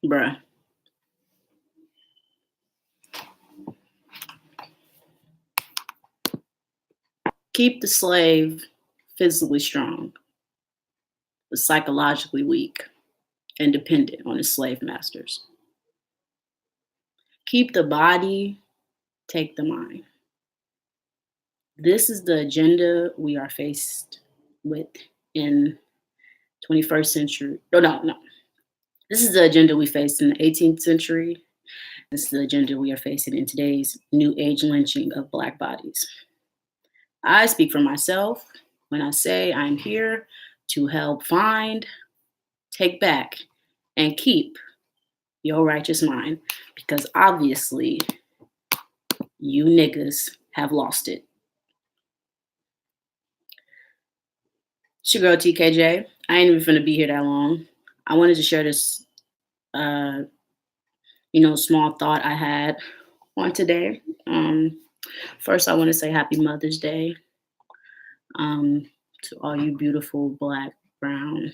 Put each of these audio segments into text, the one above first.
Bruh. Keep the slave physically strong, but psychologically weak and dependent on his slave masters. Keep the body, take the mind. This is the agenda we are faced with in 21st century. No. This is the agenda we faced in the 18th century. This is the agenda we are facing in today's new age lynching of Black bodies. I speak for myself when I say I'm here to help find, take back, and keep your righteous mind, because obviously you niggas have lost it. It's your girl TKJ. I ain't even gonna be here that long. I wanted to share this, small thought I had on today. First, I want to say Happy Mother's Day to all you beautiful Black, brown,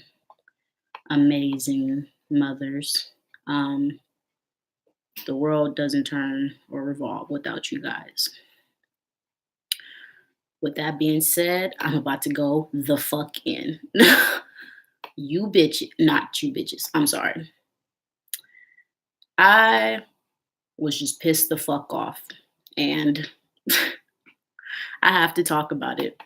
amazing mothers. The world doesn't turn or revolve without you guys. With that being said, I'm about to go the fuck in. You bitch, not you bitches. I'm sorry. I was just pissed the fuck off, and I have to talk about it.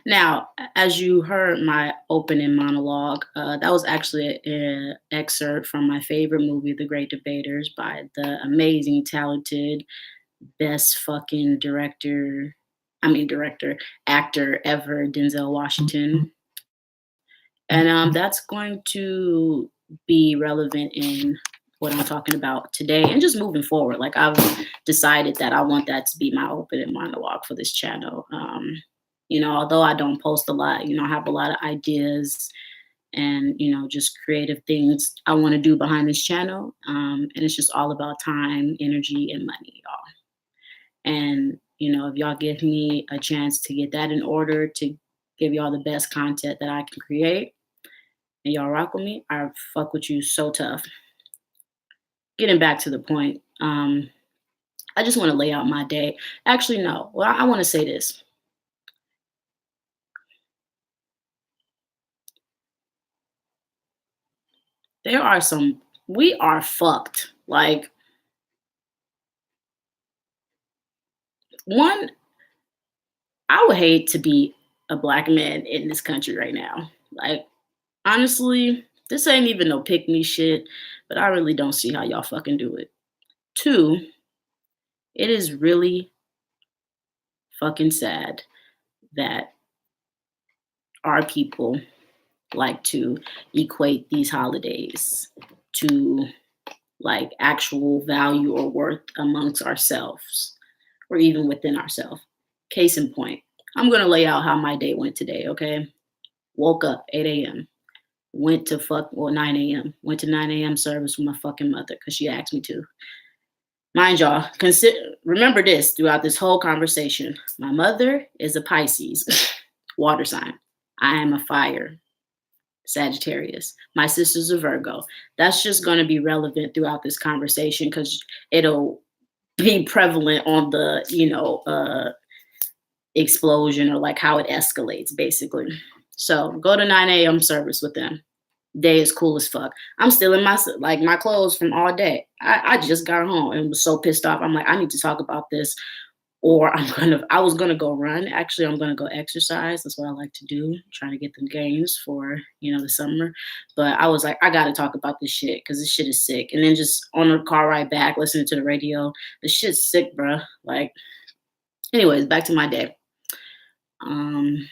Now, as you heard my opening monologue, that was actually an excerpt from my favorite movie, The Great Debaters, by the amazing, talented, best fucking actor ever, Denzel Washington. And that's going to be relevant in what I'm talking about today and just moving forward. Like, I've decided that I want that to be my opening monologue for this channel. Although I don't post a lot, I have a lot of ideas and, just creative things I want to do behind this channel. And it's just all about time, energy, and money, y'all. And, if y'all give me a chance to get that in order, to give y'all the best content that I can create, and y'all rock with me, I fuck with you so tough. Getting back to the point, I just want to lay out my day. Actually, no. Well, I want to say this. We are fucked. Like, one, I would hate to be a Black man in this country right now. Like, honestly, this ain't even no pick me shit, but I really don't see how y'all fucking do it. Two, it is really fucking sad that our people like to equate these holidays to like actual value or worth amongst ourselves or even within ourselves. Case in point, I'm going to lay out how my day went today, okay? Woke up 8 a.m. Went to 9 a.m. Went to 9 a.m. service with my fucking mother because she asked me to. Mind y'all, remember this throughout this whole conversation. My mother is a Pisces, water sign. I am a fire, Sagittarius. My sister's a Virgo. That's just going to be relevant throughout this conversation because it'll be prevalent on the, explosion or like how it escalates, basically. So go to 9 a.m. service with them. Day is cool as fuck. I'm still in my clothes from all day. I just got home and was so pissed off. I'm like, I need to talk about this, or I was gonna go run. Actually, I'm gonna go exercise. That's what I like to do, trying to get the gains for the summer. But I was like, I gotta talk about this shit because this shit is sick. And then just on the car ride back, listening to the radio, the shit's sick, bruh. Like, anyways, back to my day. 9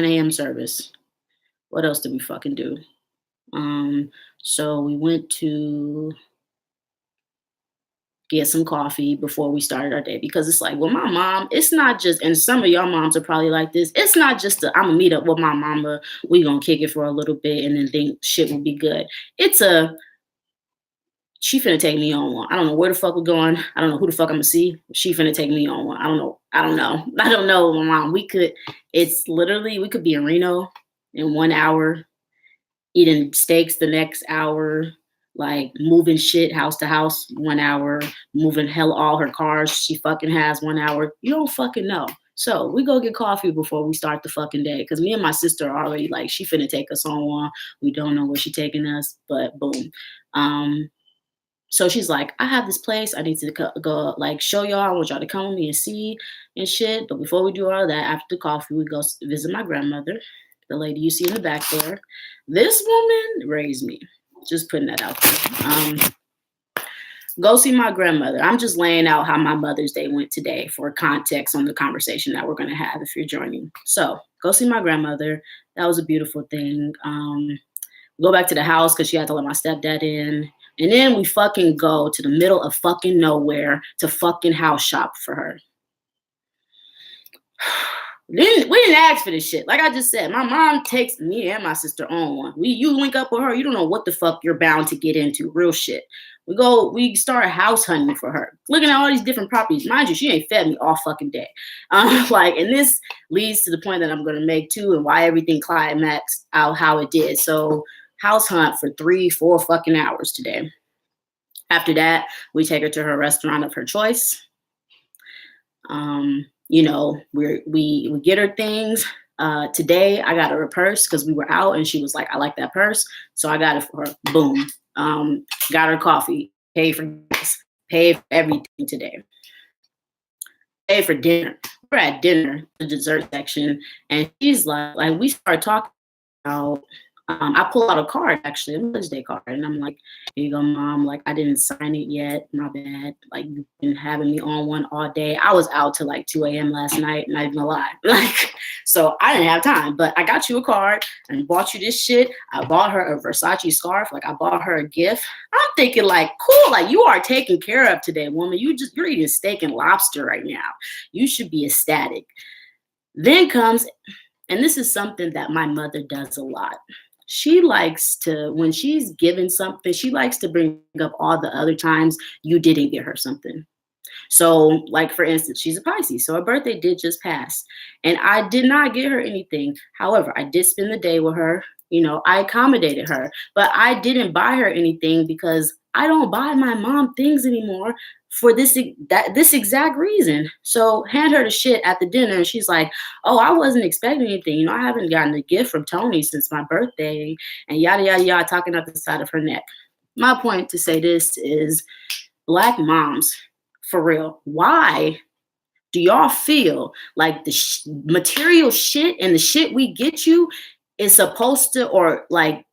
a.m. service. What else did we fucking do? So we went to get some coffee before we started our day because it's like, well, my mom, it's not just, and some of y'all moms are probably like this. It's not just I'm gonna meet up with my mama. We gonna kick it for a little bit and then think shit will be good. It's a She finna take me on one. I don't know where the fuck we're going. I don't know who the fuck I'm gonna see. She finna take me on one. I don't know. I don't know. I don't know, my mom. It's literally, we could be in Reno in 1 hour, eating steaks the next hour, like moving shit house to house 1 hour, moving hell all her cars she fucking has 1 hour. You don't fucking know. So we go get coffee before we start the fucking day. Cause me and my sister are already like, she finna take us on one. We don't know where she taking us, but boom. So she's like, I have this place. I need to go like show y'all. I want y'all to come with me and see and shit. But before we do all of that, after the coffee, we go visit my grandmother, the lady you see in the back there. This woman raised me. Just putting that out there. Go see my grandmother. I'm just laying out how my Mother's Day went today for context on the conversation that we're going to have if you're joining. So go see my grandmother. That was a beautiful thing. Go back to the house because she had to let my stepdad in. And then we fucking go to the middle of fucking nowhere to fucking house shop for her. We didn't ask for this shit. Like I just said, my mom takes me and my sister on one. You link up with her, you don't know what the fuck you're bound to get into. Real shit. We start house hunting for her, looking at all these different properties. Mind you, she ain't fed me all fucking day. And this leads to the point that I'm gonna make too, and why everything climaxed out how it did. So house hunt for 3-4 fucking hours today. After that, we take her to her restaurant of her choice. We get her things. Today I got her a purse because we were out and she was like, I like that purse. So I got it for her. Boom. Got her coffee, paid for gas, paid for everything today. Paid for dinner. We're at dinner, the dessert section, and she's like we start talking about I pull out a card, actually, a Mother's Day card, and I'm like, here you go, Mom. Like, I didn't sign it yet. My bad. Like, you've been having me on one all day. I was out till like 2 a.m. last night, not even gonna lie. So I didn't have time, but I got you a card and bought you this shit. I bought her a Versace scarf. Like, I bought her a gift. I'm thinking, like, cool, like, you are taken care of today, woman. You're eating steak and lobster right now. You should be ecstatic. Then comes, and this is something that my mother does a lot. She likes to, when she's given something, she likes to bring up all the other times you didn't get her something. So, like, for instance, she's a Pisces, so her birthday did just pass. And I did not get her anything. However, I did spend the day with her. I accommodated her. But I didn't buy her anything because I don't buy my mom things anymore for this exact reason. So hand her the shit at the dinner, and she's like, oh, I wasn't expecting anything. I haven't gotten a gift from Tony since my birthday, and yada, yada, yada, talking up the side of her neck. My point to say this is, Black moms, for real, why do y'all feel like the material shit and the shit we get you is supposed to, or like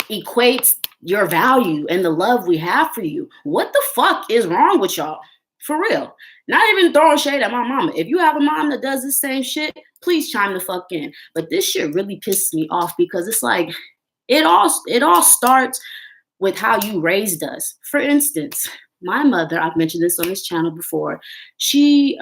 equates your value and the love we have for you? What the fuck is wrong with y'all? For real. Not even throwing shade at my mama. If you have a mom that does the same shit, please chime the fuck in. But this shit really pisses me off because it's like, it all starts with how you raised us. For instance, my mother, I've mentioned this on this channel before, she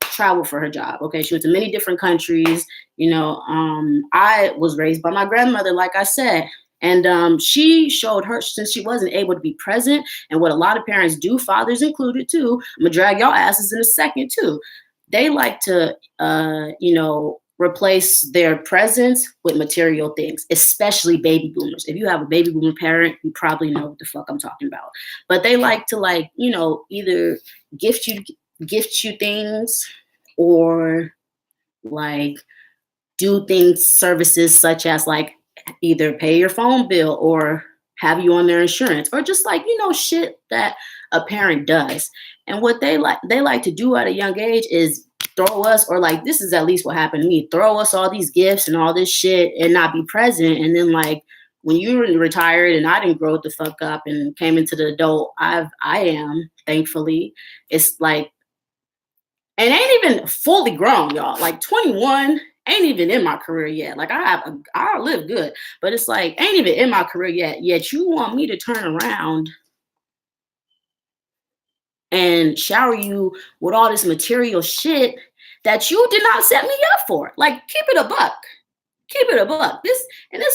traveled for her job. Okay, she went to many different countries. I was raised by my grandmother, like I said. And she showed her, since she wasn't able to be present, and what a lot of parents do, fathers included too, I'm gonna drag y'all asses in a second too. They like to, replace their presence with material things, especially baby boomers. If you have a baby boomer parent, you probably know what the fuck I'm talking about. But they like to either gift you things, or like do things, services such as like either pay your phone bill or have you on their insurance, or just like, shit that a parent does. And what they like to do at a young age is throw us, or like, this is at least what happened to me, throw us all these gifts and all this shit and not be present. And then like, when you were retired and I didn't grow the fuck up and came into the adult I am, thankfully, it's like, and ain't even fully grown, y'all. Like 21, ain't even in my career yet. Like I live good, but it's like, ain't even in my career yet you want me to turn around and shower you with all this material shit that you did not set me up for. Like, keep it a buck. Keep it a buck. This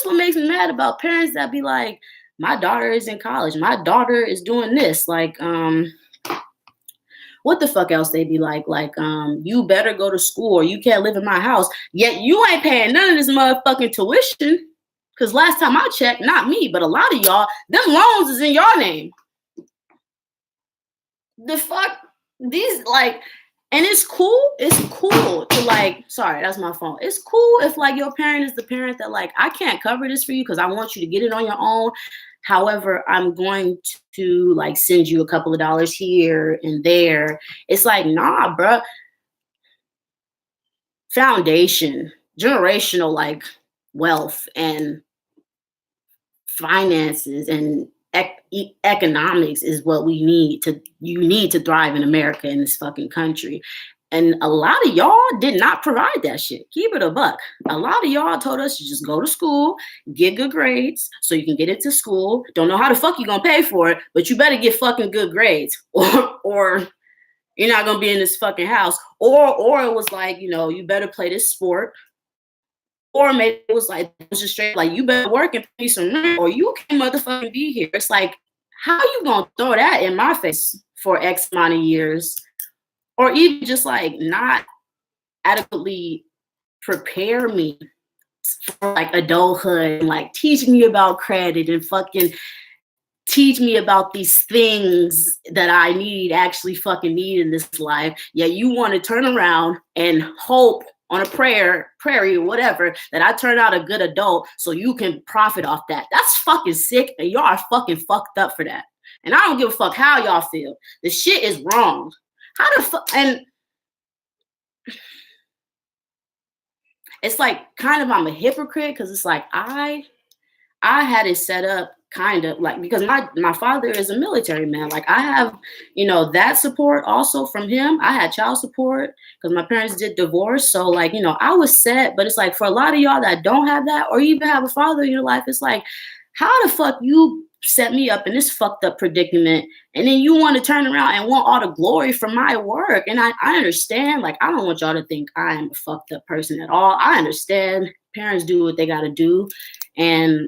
what makes me mad about parents that be like, my daughter is in college. My daughter is doing this. Like, what the fuck else they be like? Like, you better go to school or you can't live in my house. Yet you ain't paying none of this motherfucking tuition. Cause last time I checked, not me, but a lot of y'all, them loans is in your name. The fuck? These like, and it's cool to like, sorry, that's my phone. It's cool if like your parent is the parent that like, I can't cover this for you because I want you to get it on your own. However, I'm going to like send you a couple of dollars here and there. It's like, nah, bruh. Foundation, generational like wealth and finances and economics is what we need to, you need to thrive in America, in this fucking country. And a lot of y'all did not provide that shit. Keep it a buck. A lot of y'all told us to just go to school, get good grades so you can get into school. Don't know how the fuck you gonna pay for it, but you better get fucking good grades or you're not gonna be in this fucking house. Or it was like, you know, you better play this sport. Or maybe it was like, it was just straight like, you better work and pay some rent or you can't motherfucking be here. It's like, how you gonna throw that in my face for X amount of years? Or even just like not adequately prepare me for like adulthood and like teach me about credit and fucking teach me about these things that I actually fucking need in this life. Yet you want to turn around and hope on a prairie or whatever, that I turn out a good adult so you can profit off that. That's fucking sick, and y'all are fucking fucked up for that. And I don't give a fuck how y'all feel. The shit is wrong. How the fuck? And it's like kind of I'm a hypocrite because it's like I had it set up kind of like, because my father is a military man. Like I have, you know, that support also from him. I had child support because my parents did divorce. So like, you know, I was set, but it's like for a lot of y'all that don't have that or even have a father in your life, it's like, how the fuck you set me up in this fucked up predicament and then you want to turn around and want all the glory from my work? And I understand, like, I don't want y'all to think I am a fucked up person at all. I understand parents do what they got to do and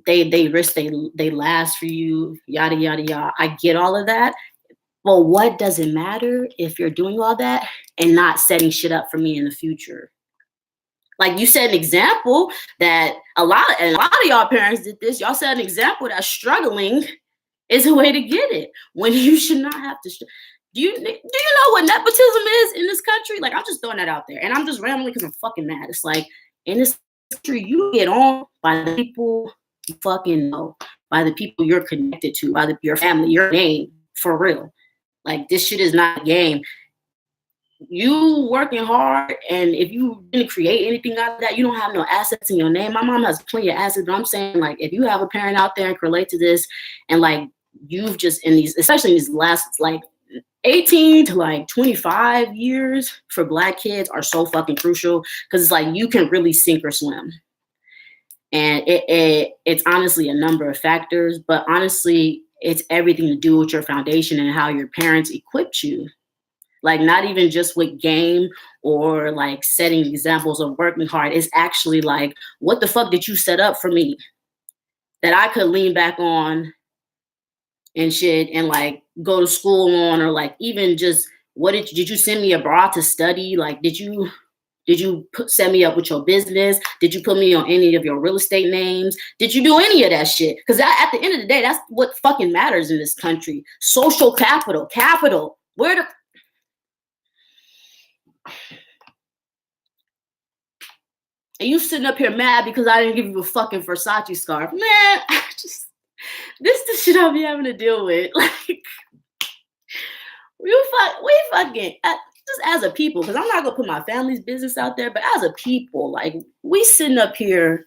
they risk they last for you, yada yada yada. I get all of that. But what does it matter if you're doing all that and not setting shit up for me in the future? Like you set an example that a lot of y'all parents did this. Y'all set an example that struggling is a way to get it when you should not have to. Do you know what nepotism is in this country? Like I'm just throwing that out there, and I'm just rambling because I'm fucking mad. It's like in this country, you get on by the people you fucking know, by the people you're connected to, by your family, your name, for real. Like this shit is not a game. You working hard, and if you didn't create anything out of that, you don't have no assets in your name. My mom has plenty of assets, but I'm saying like if you have a parent out there and can relate to this, and like you've just in these, especially in these last like 18 to like 25 years for Black kids are so fucking crucial because it's like you can really sink or swim. And it's honestly a number of factors, but honestly, it's everything to do with your foundation and how your parents equipped you. Like not even just with game or like setting examples of working hard. It's actually like, what the fuck did you set up for me that I could lean back on and shit and like go to school on, or like even just what did you send me abroad to study? Like, did you set me up with your business? Did you put me on any of your real estate names? Did you do any of that shit? Because at the end of the day, that's what fucking matters in this country. Social capital. Where the... And you sitting up here mad because I didn't give you a fucking Versace scarf. Man, this the shit I'll be having to deal with. Like, we fucking... just as a people, because I'm not gonna put my family's business out there, but as a people, like we sitting up here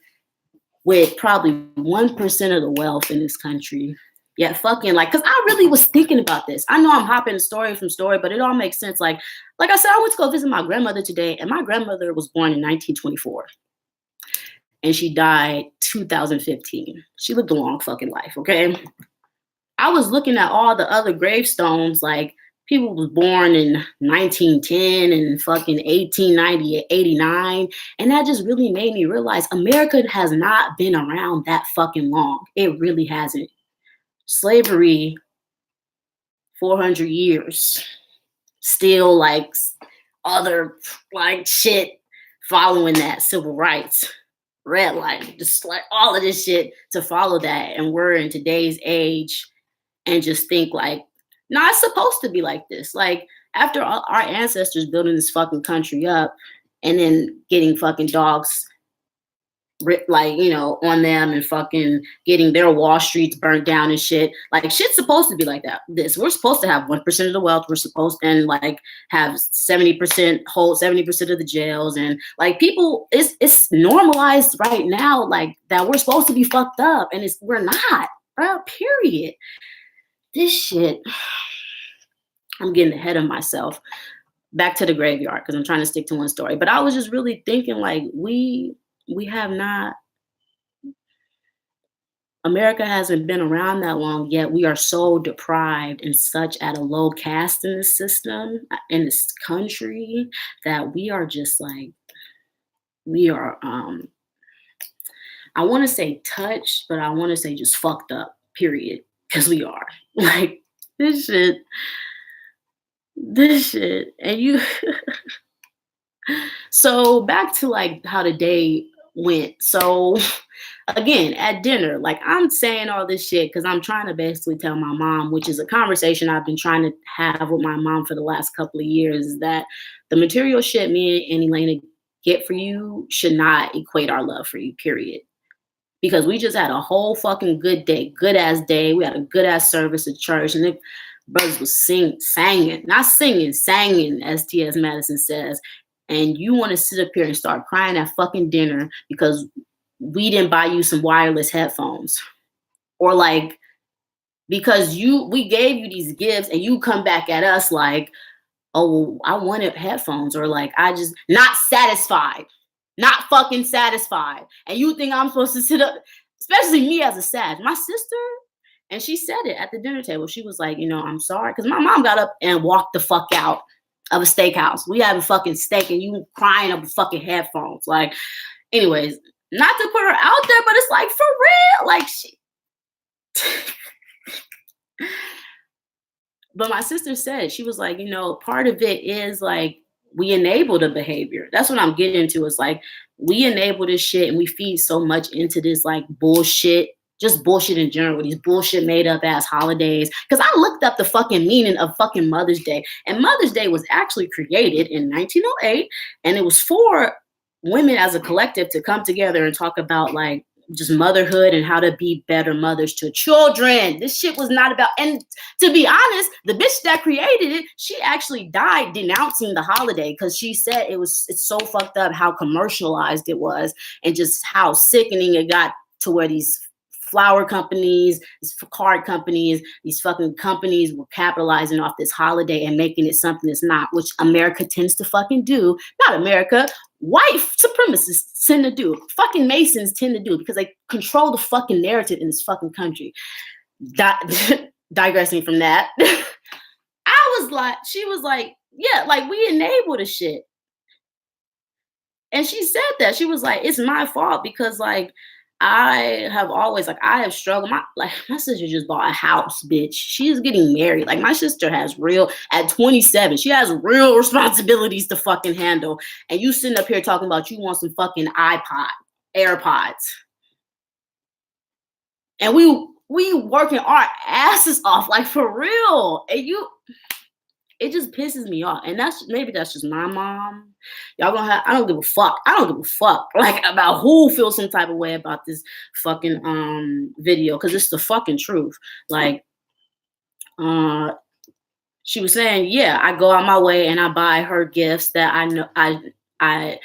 with probably 1% of the wealth in this country. Yet fucking like, because I really was thinking about this. I know I'm hopping story from story, but it all makes sense. Like I said, I went to go visit my grandmother today, and my grandmother was born in 1924. And she died 2015. She lived a long fucking life, okay? I was looking at all the other gravestones, like people was born in 1910 and fucking 1890, 89. And that just really made me realize America has not been around that fucking long. It really hasn't. Slavery, 400 years. Still like other like shit following that. Civil rights, red light, just like all of this shit to follow that. And we're in today's age and just think like, no, it's supposed to be like this. Like after all, our ancestors building this fucking country up and then getting fucking dogs like, you know, on them and fucking getting their Wall Streets burnt down and shit. Like shit's supposed to be like that. We're supposed to have 1% of the wealth. We're supposed to and like have 70% hold 70% of the jails and like people. It's normalized right now like that. We're supposed to be fucked up and we're not. Bro, period. This shit. I'm getting ahead of myself. Back to the graveyard because I'm trying to stick to one story. But I was just really thinking like we have not, America hasn't been around that long yet. We are so deprived and such at a low caste in this system, in this country, that we are just like, we are, I want to say touched, but I want to say just fucked up, period. Because we are. Like, this shit. And you, so back to like how the day went. So again, at dinner, like I'm saying all this shit because I'm trying to basically tell my mom, which is a conversation I've been trying to have with my mom for the last couple of years, is that the material shit me and Elena get for you should not equate our love for you, period. Because we just had a whole fucking good day, good ass day. We had a good ass service at church, and the brothers was singing, not singing, singing, as T.S. Madison says. And you want to sit up here and start crying at fucking dinner because we didn't buy you some wireless headphones, or like because we gave you these gifts and you come back at us like, oh, I wanted headphones, or like I just not satisfied. Not fucking satisfied. And you think I'm supposed to sit up, especially me as a Sag. My sister, and she said it at the dinner table. She was like, you know, I'm sorry. Because my mom got up and walked the fuck out of a steakhouse. We have a fucking steak and you crying over fucking headphones. Like, anyways, not to put her out there, but it's like for real. Like she. But my sister said, she was like, you know, part of it is like, we enable the behavior. That's what I'm getting into. It's like we enable this shit and we feed so much into this like bullshit, just bullshit in general, these bullshit made up ass holidays. Because I looked up the fucking meaning of fucking Mother's Day. And Mother's Day was actually created in 1908. And it was for women as a collective to come together and talk about like just motherhood and how to be better mothers to children. This shit was not about, and to be honest, the bitch that created it, she actually died denouncing the holiday because she said it's so fucked up how commercialized it was and just how sickening it got to where these flower companies, these card companies, these fucking companies were capitalizing off this holiday and making it something it's not, which America tends to fucking do. Not America, white supremacists tend to do. Fucking Masons tend to do because they control the fucking narrative in this fucking country. Digressing from that, she was like, yeah, like we enable the shit. And she said that. She was like, it's my fault because like, I have struggled. My sister just bought a house, bitch. She's getting married. Like my sister has at 27, she has real responsibilities to fucking handle. And you sitting up here talking about you want some fucking AirPods. And we working our asses off, like for real. And it just pisses me off. And maybe that's just my mom. Y'all gonna have, I don't give a fuck. Like about who feels some type of way about this fucking video. Cause it's the fucking truth. Like she was saying, yeah, I go out my way and I buy her gifts that I know and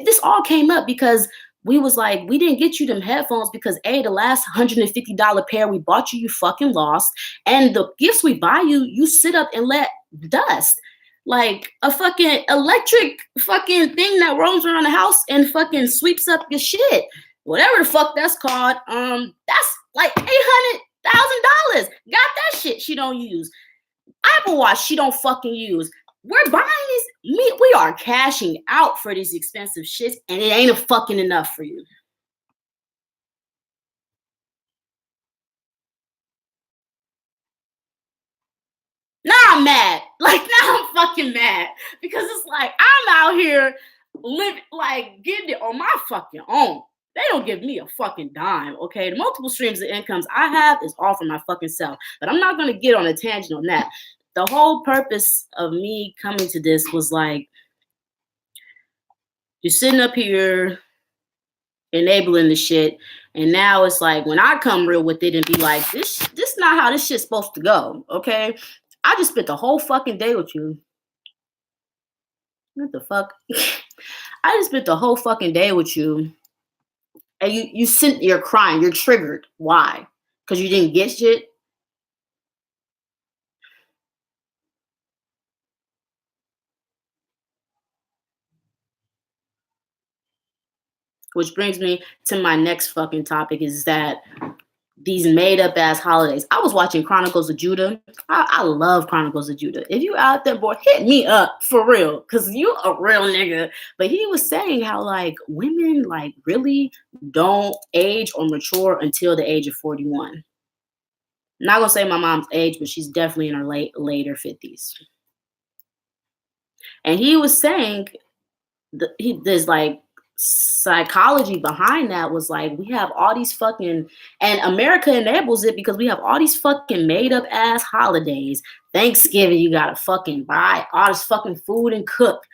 this all came up because we was like, we didn't get you them headphones because the last $150 pair we bought you fucking lost. And the gifts we buy you sit up and let dust. Like a fucking electric fucking thing that roams around the house and fucking sweeps up your shit. Whatever the fuck that's called. That's like $800,000. Got that shit she don't use. I Apple Watch she don't fucking use. We're buying these. We are cashing out for these expensive shits, and it ain't a fucking enough for you. Now I'm mad. Like now I'm fucking mad because it's like I'm out here living like getting it on my fucking own. They don't give me a fucking dime, okay? The multiple streams of incomes I have is all for my fucking self. But I'm not gonna get on a tangent on that. The whole purpose of me coming to this was like, you're sitting up here enabling the shit, and now it's like when I come real with it and be like, this not how this shit's supposed to go, okay? I just spent the whole fucking day with you. What the fuck? I just spent the whole fucking day with you, and you're crying, you're triggered. Why? Because you didn't get shit? Which brings me to my next fucking topic is that these made up ass holidays. I was watching Chronicles of Judah. I love Chronicles of Judah. If you out there, boy, hit me up for real, because you a real nigga. But he was saying how like women like really don't age or mature until the age of 41. I'm not gonna say my mom's age, but she's definitely in her later 50s. And he was saying there's like psychology behind that was like we have all these fucking, and America enables it because we have all these fucking made up ass holidays. Thanksgiving, you gotta fucking buy all this fucking food and cook.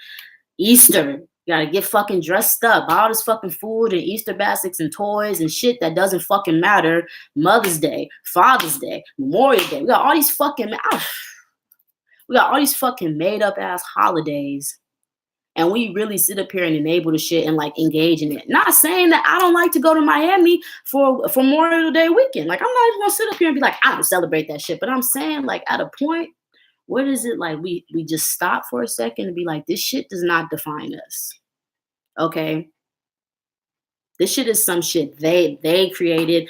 Easter, you gotta get fucking dressed up, buy all this fucking food and Easter baskets and toys and shit that doesn't fucking matter. Mother's Day, Father's Day, Memorial Day. We got all these fucking made up ass holidays. And we really sit up here and enable the shit and like engage in it. Not saying that I don't like to go to Miami for Memorial Day weekend. Like I'm not even gonna sit up here and be like, I don't celebrate that shit. But I'm saying like at a point, what is it like we just stop for a second and be like, this shit does not define us. Okay. This shit is some shit they created.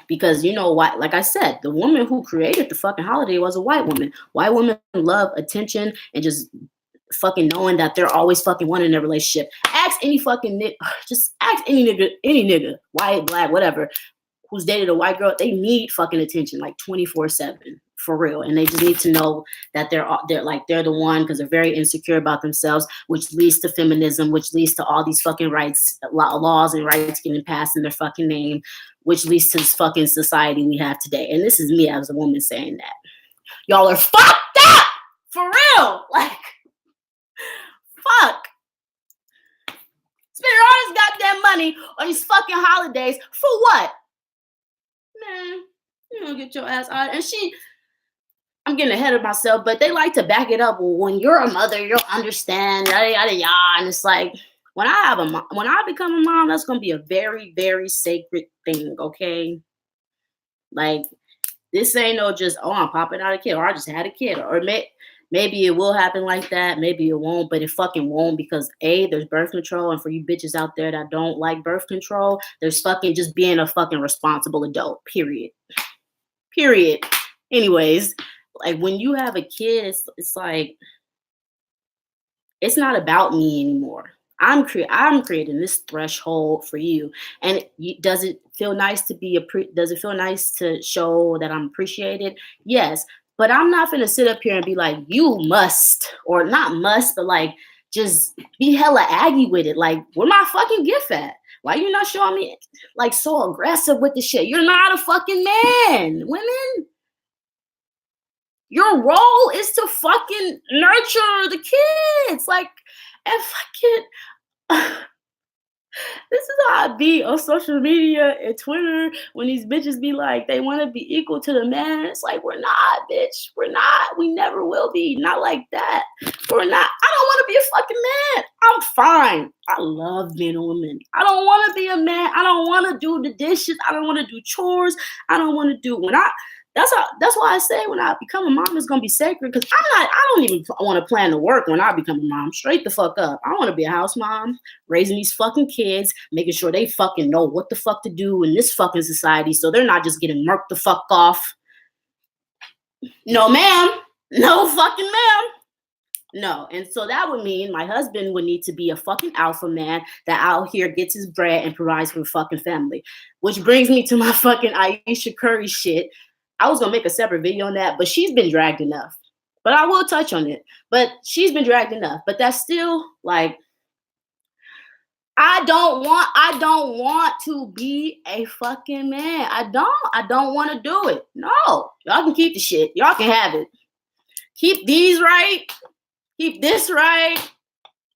Because you know what, like I said, the woman who created the fucking holiday was a white woman. White women love attention and just fucking knowing that they're always fucking wanting in a relationship. Ask any fucking nigga, just ask any nigga, white, black, whatever, who's dated a white girl. They need fucking attention like 24/7 for real, and they just need to know that they're the one because they're very insecure about themselves, which leads to feminism, which leads to all these fucking rights, laws and rights getting passed in their fucking name, which leads to this fucking society we have today. And this is me as a woman saying that y'all are fucked up for real, like. Fuck. Spending all this goddamn money on these fucking holidays for what? Man, you don't get your ass out. And I'm getting ahead of myself, but they like to back it up. Well, when you're a mother, you'll understand. Yada yada yada. And it's like when I become a mom, that's gonna be a very, very sacred thing. Okay, like this ain't no just I'm popping out a kid, or I just had a kid, or maybe it will happen like that. Maybe it won't, but it fucking won't because there's birth control. And for you bitches out there that don't like birth control, there's fucking just being a fucking responsible adult, period. Anyways, like when you have a kid, it's like, it's not about me anymore. I'm creating this threshold for you. And does it feel nice to does it feel nice to show that I'm appreciated? Yes. But I'm not gonna sit up here and be like, you must, or not must, but like, just be hella aggy with it. Like, where my fucking gift at? Why you not showing me like so aggressive with the shit? You're not a fucking man, women. Your role is to fucking nurture the kids. Like, and fucking this is how I be on social media and Twitter when these bitches be like, they want to be equal to the man. It's like, we're not, bitch. We're not. We never will be. Not like that. We're not. I don't want to be a fucking man. I'm fine. I love being a woman. I don't want to be a man. I don't want to do the dishes. I don't want to do chores. I don't want to do that's why I say when I become a mom, it's gonna be sacred because I don't even want to plan to work when I become a mom. Straight the fuck up. I want to be a house mom, raising these fucking kids, making sure they fucking know what the fuck to do in this fucking society, so they're not just getting murked the fuck off. No, ma'am. No fucking ma'am. No. And so that would mean my husband would need to be a fucking alpha man that out here gets his bread and provides for the fucking family. Which brings me to my fucking Aisha Curry shit. I was gonna make a separate video on that, but she's been dragged enough. But I will touch on it. But she's been dragged enough. But that's still like I don't want to be a fucking man. I don't want to do it. No. Y'all can keep the shit. Y'all can have it. Keep these right. Keep this right.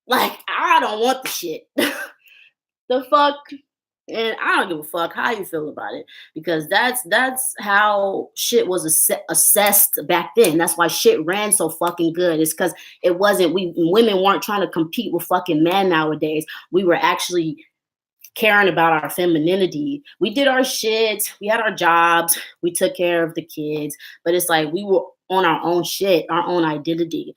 Like, I don't want the shit. The fuck? And I don't give a fuck how you feel about it. Because that's how shit was assessed back then. That's why shit ran so fucking good. It's because it wasn't, women weren't trying to compete with fucking men nowadays. We were actually caring about our femininity. We did our shit. We had our jobs. We took care of the kids. But it's like we were on our own shit, our own identity.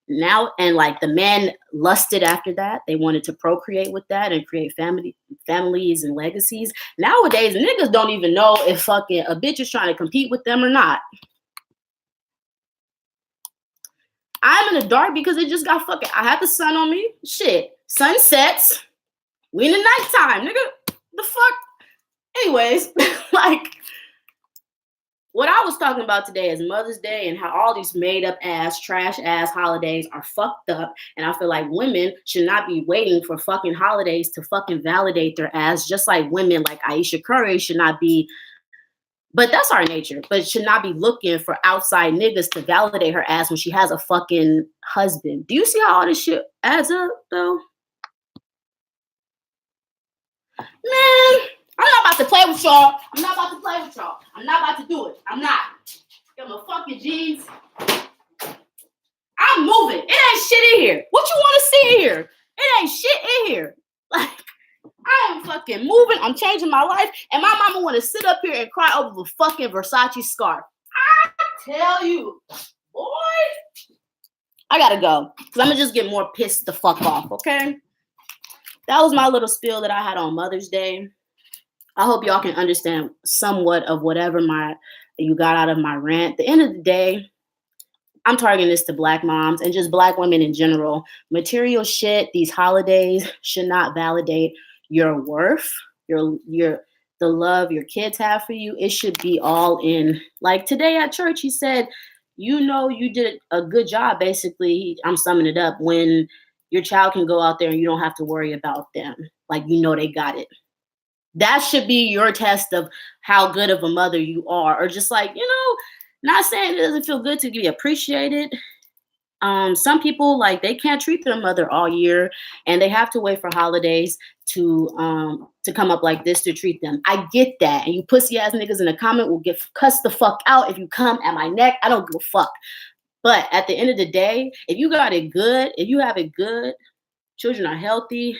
Now, and like the men lusted after that. They wanted to procreate with that and create families and legacies. Nowadays, niggas don't even know if fucking a bitch is trying to compete with them or not. I'm in the dark because it just got fucking, I had the sun on me. Shit. Sun sets. We in the nighttime, nigga. The fuck? Anyways, like, what I was talking about today is Mother's Day and how all these made up ass, trash ass holidays are fucked up. And I feel like women should not be waiting for fucking holidays to fucking validate their ass, just like women like Aisha Curry should not be, but that's our nature, but should not be looking for outside niggas to validate her ass when she has a fucking husband. Do you see how all this shit adds up though? Man, I'm not about to play with y'all. I'm not about to do it. I'm not. Got my fucking jeans. I'm moving. It ain't shit in here. What you want to see in here? It ain't shit in here. Like, I am fucking moving. I'm changing my life. And my mama want to sit up here and cry over the fucking Versace scarf. I tell you, boy. I gotta go. Because I'm going to just get more pissed the fuck off, okay? That was my little spiel that I had on Mother's Day. I hope y'all can understand somewhat of whatever you got out of my rant. At the end of the day, I'm targeting this to Black moms and just Black women in general. Material shit, these holidays should not validate your worth, the love your kids have for you. It should be all in. Like today at church, he said, you know, you did a good job. Basically, I'm summing it up, when your child can go out there and you don't have to worry about them. Like, you know, they got it. That should be your test of how good of a mother you are. Or just like, you know, not saying it doesn't feel good to be appreciated. Some people, like, they can't treat their mother all year and they have to wait for holidays to come up like this to treat them. I get that. And you pussy ass niggas in the comment will get cussed the fuck out if you come at my neck. I don't give a fuck. But at the end of the day, if you got it good, if you have it good, children are healthy,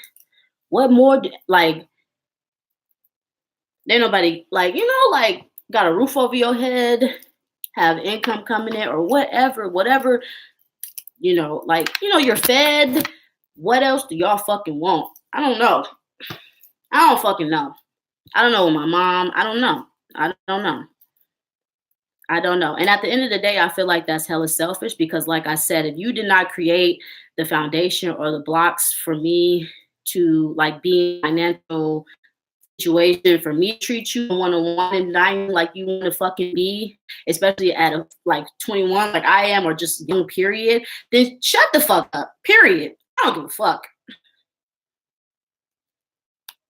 what more, like, ain't nobody, like, you know, like, got a roof over your head, have income coming in, or whatever, you know, like, you know, you're fed. What else do y'all fucking want? I don't know. I don't fucking know. I don't know with my mom. I don't know. And at the end of the day, I feel like that's hella selfish because, like I said, if you did not create the foundation or the blocks for me to, like, be in a financial situation, for me to treat you one-on-one and dying like you want to fucking be, especially at like 21 like I am, or just young period, then shut the fuck up, period. I don't give a fuck.